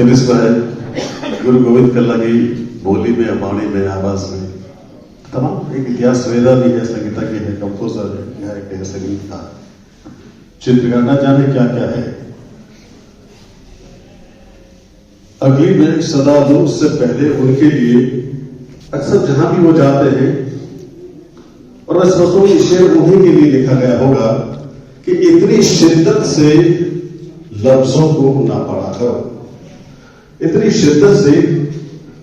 Finish है गुरु गोविंद कल्ला की बोली में, वाणी में, आवाज में। तमाम एक इतिहास वेदा भी है, संगीतज्ञ है, कंपोजर है, गायक है, संगीतकार, चित्रकार, न जाने क्या क्या है। अगली मैं सदा दूं उससे पहले उनके लिए अक्सर जहां भी वो जाते हैं, और मैं समझता हूं शेर उन्हीं के लिए लिखा गया होगा कि इतनी शिद्दत से लफ्जों को ना पढ़ा करो, इतनी शिद्दत से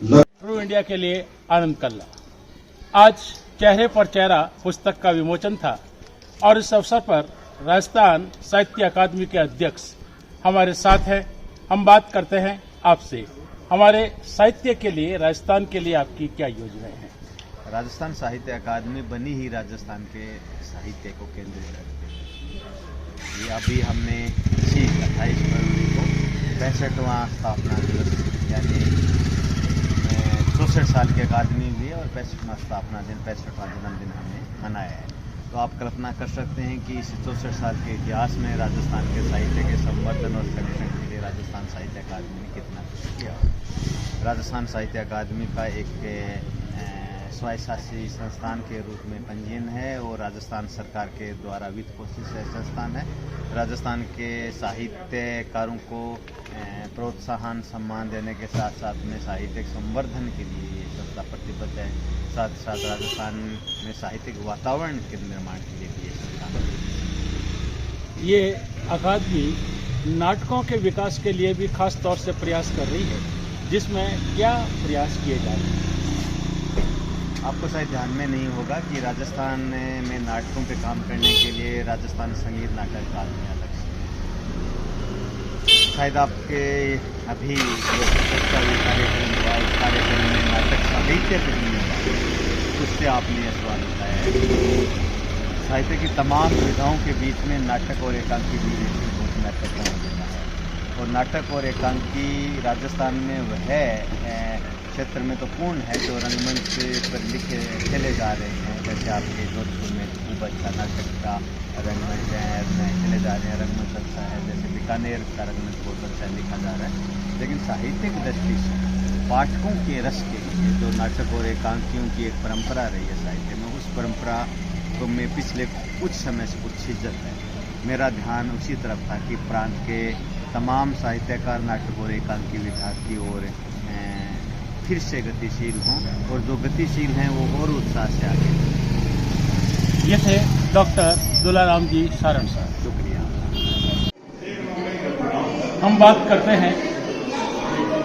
ट्रू इंडिया के लिए आनंद कल्ला। आज चेहरे पर चेहरा पुस्तक का विमोचन था और इस अवसर पर राजस्थान साहित्य अकादमी के अध्यक्ष हमारे साथ हैं। हम बात करते हैं आपसे, हमारे साहित्य के लिए, राजस्थान के लिए आपकी क्या योजनाएं हैं? राजस्थान साहित्य अकादमी बनी ही राजस्थान के साहित्य को केंद्रित करके। ये अभी हमने इसी 28 फरवरी को 65वां स्थापना दिवस, यानी 64 साल की अकादमी हुई है और 65वां स्थापना दिन, 65वां जन्मदिन हमने मनाया है। तो आप कल्पना कर सकते हैं कि इस 64 साल के इतिहास में राजस्थान के साहित्य के संवर्धन और संरक्षण के लिए राजस्थान साहित्य अकादमी ने कितना कुछ किया। राजस्थान साहित्य अकादमी का एक स्वायत्तशासी संस्थान के रूप में पंजीयन है और राजस्थान सरकार के द्वारा वित्त पोषित संस्थान है। राजस्थान के साहित्यकारों को प्रोत्साहन सम्मान देने के साथ साथ में साहित्यिक संवर्धन के लिए ये संस्था प्रतिबद्ध है। साथ ही साथ राजस्थान में साहित्यिक वातावरण के निर्माण के लिए भी ये संस्था। ये अकादमी नाटकों के विकास के लिए भी खास तौर से प्रयास कर रही है, जिसमें क्या प्रयास किए जा रहे हैं? आपको शायद ध्यान में नहीं होगा कि राजस्थान में नाटकों पे काम करने के लिए राजस्थान संगीत नाटक अकादमी अलग से, शायद आपके अभी जो कार्यक्रम हुआ उस कार्यक्रम में नाटक साहित्य पे नहीं हुआ, उससे आपने यह सवाल उठाया है। साहित्य की तमाम सुविधाओं के बीच में नाटक और एकांकी भी बहुत महत्वपूर्ण होता है, और नाटक और एकांकी राजस्थान में वह क्षेत्र में तो पूर्ण है जो रंगमंच पर खेले जा रहे हैं। जैसे आपके जोधपुर में खूब अच्छा नाटक का रंगमंच खेले जा रहे हैं, रंगमंच अच्छा है। जैसे बीकानेर का रंगमंच बहुत अच्छा लिखा जा रहा है। लेकिन साहित्यिक दृष्टि से पाठकों के रस के लिए जो नाटक और एकांकियों की एक परंपरा रही है साहित्य में, उस परंपरा को में पिछले कुछ समय से कुछ शिद्दत है। मेरा ध्यान उसी तरफ था कि प्रांत के तमाम साहित्यकार नाटक और एकांकी विभाग की ओर फिर से गतिशील हों, और जो गतिशील हैं वो और उत्साह से आगे। ये थे डॉक्टर दुलाराम जी सारण साहब। शुक्रिया। हम बात करते हैं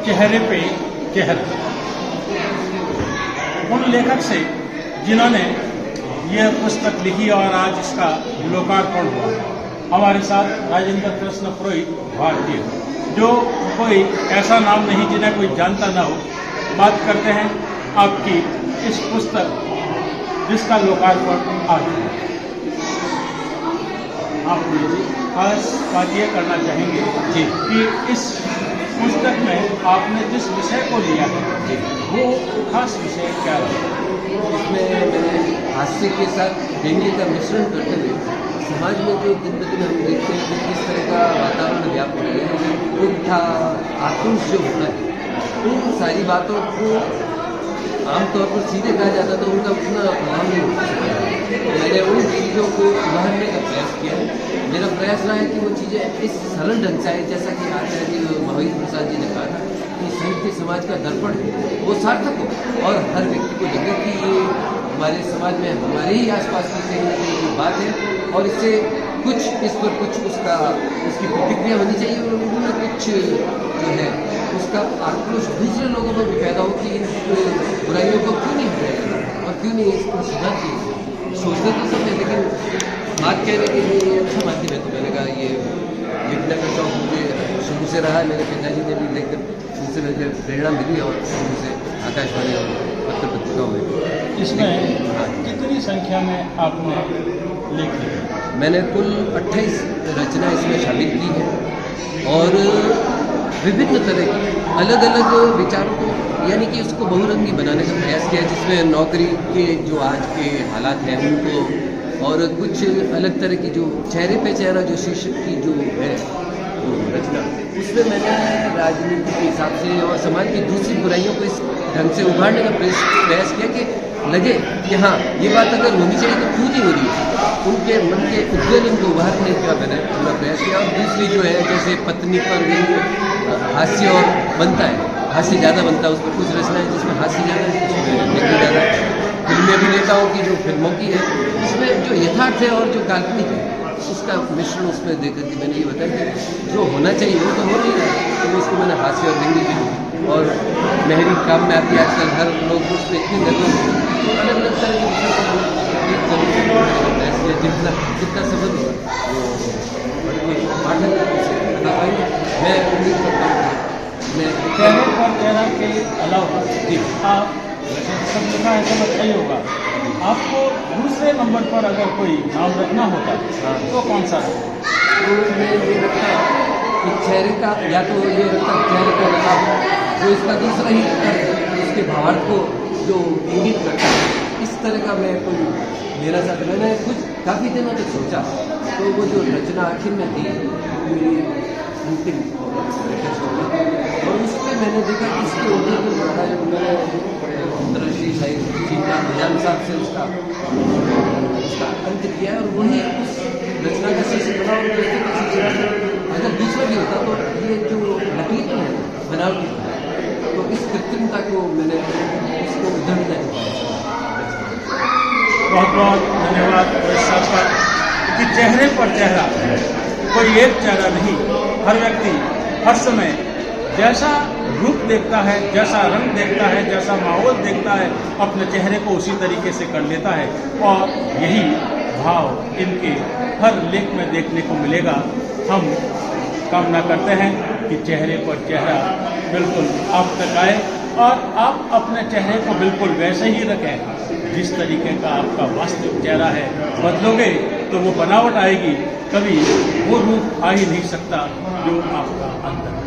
चेहरे पे चेहरा, उन लेखक से जिन्होंने यह पुस्तक लिखी और आज इसका लोकार्पण हुआ। हमारे साथ राजेंद्र कृष्ण पुरोहित भारतीय, जो कोई ऐसा नाम नहीं जिन्हें कोई जानता ना हो। बात करते हैं आपकी इस पुस्तक जिसका लोकार्पण आज हुआ। आप खास बात ये करना चाहेंगे जी कि इस पुस्तक में आपने जिस विषय को लिया है वो खास विषय क्या रहा? इसमें मैंने हास्य के साथ व्यंग्य का मिश्रण करते हुए समाज में जो दिन ब दिन हम देखते हैं कि किस तरह का वातावरण व्याप्त हो रहा है, उठा आक्रोश जो होता है, उन सारी बातों को आमतौर पर सीधे कहा जाता तो उनका उतना प्रभाव नहीं होता। मैंने उन चीज़ों को उभारने का प्रयास किया है। मेरा प्रयास रहा है कि वो चीज़ें इस सरल ढंग से आए, जैसा कि आचार्य महावीर प्रसाद जी ने कहा था कि साहित्य समाज का दर्पण है, वो सार्थक हो और हर व्यक्ति को लगे कि ये हमारे समाज में हमारे ही आसपास की कहीं ना कहीं की बात है, और इससे कुछ इस पर कुछ उसकी प्रतिक्रिया होनी चाहिए, और उन्होंने कुछ जो है उसका आक्रोश दूसरे लोगों में भी पैदा हो कि इन बुराइयों को क्यों नहीं हटाया और क्यों नहीं इसको सुधार किया। सोचते तो सब है, लेकिन बात कहने के लिए ये अच्छा माध्यम है। तो मैंने कहा ये लिखने का शौक मुझे शुरू से रहा है। मेरे पिताजी ने भी लेकर उनसे मुझे प्रेरणा मिली और शुरू से आकाशवाणी और पत्र पत्रिकाओं में। इसमें कितनी संख्या में आपने लिख ली? मैंने कुल 28 रचना इसमें शामिल की है और विभिन्न तरह की अलग अलग विचारों को, यानी कि उसको बहुरंगी बनाने का प्रयास किया, जिसमें नौकरी के जो आज के हालात हैं उनको, और कुछ अलग तरह की जो चेहरे पे चेहरा जो शीर्षक की जो है रचना, उसमें मैंने राजनीति के हिसाब से और समाज की दूसरी बुराइयों को इस ढंग से उभारने का प्रयास किया कि लगे कि हाँ ये बात अगर होनी चाहिए तो क्यों नहीं हो रही है। उनके मन के उद्वेलन को उभारने का मैंने पूरा प्रयास किया। और दूसरी जो है जैसे पत्नी पर हास्य और बनता है, हास्य ज़्यादा बनता है, उस पर कुछ रचना है जिसमें हास्य ज़्यादा है, कुछ देखने ज़्यादा है। फिल्मी अभिनेताओं की जो फिल्मों की है उसमें जो यथार्थ है और जो काल्पनिक है उसका मिश्रण उसमें देकर के मैंने ये बताया कि जो होना चाहिए वो तो हो नहीं रहा है, तो उसको मैंने हास्य और व्यंग्य की और महरी काम में आती है आजकल हर लोग उस पर इतने लगे तो अलग अलग तरह के विषय पर जितना सफल होगा वो पाठक बता पाएंगे। मैं उम्मीद करता हूँ मैं चेहरे पर चेहरा के अलावा जी आप सब लिखा है समझ नहीं होगा, आपको दूसरे नंबर पर अगर कोई नाम रखना होता तो कौन सा रखता? तो मैं ये रखता कि चेहरे का या तो ये रखता चेहरे का नकाब जो इसका दूसरा ही उसके भावार्थ को जो इंगित करता है, इस तरह का मैं कोई लेना चाहता। मैंने कुछ काफ़ी दिनों तक सोचा तो वो जो रचना आखिर में दी मेरी अंतिम और उसमें मैंने देखा कि इसके ऊपर तो ज़्यादा जो मैंने अंतर्राष्ट्रीय साहित्य चिंता निजाम साहब से उसका अंत किया है और वही उस रचना का शीर्षक बना और अगर दूसरा भी होता तो ये जो नकली तो है बनावटी तो इस कृत्रिमता को मैंने इसको उद्धरणता बहुत बहुत धन्यवाद साहब का कि चेहरे पर चेहरा कोई एक चेहरा नहीं, हर व्यक्ति हर समय जैसा रूप देखता है, जैसा रंग देखता है, जैसा माहौल देखता है, अपने चेहरे को उसी तरीके से कर लेता है और यही भाव इनके हर लेख में देखने को मिलेगा। हम कामना करते हैं कि चेहरे पर चेहरा बिल्कुल आप तक आए और आप अपने चेहरे को बिल्कुल वैसे ही रखें जिस तरीके का आपका वास्तविक चेहरा है। बदलोगे तो वो बनावट आएगी, कभी वो रूप आ ही नहीं सकता जो आपका अंदर है।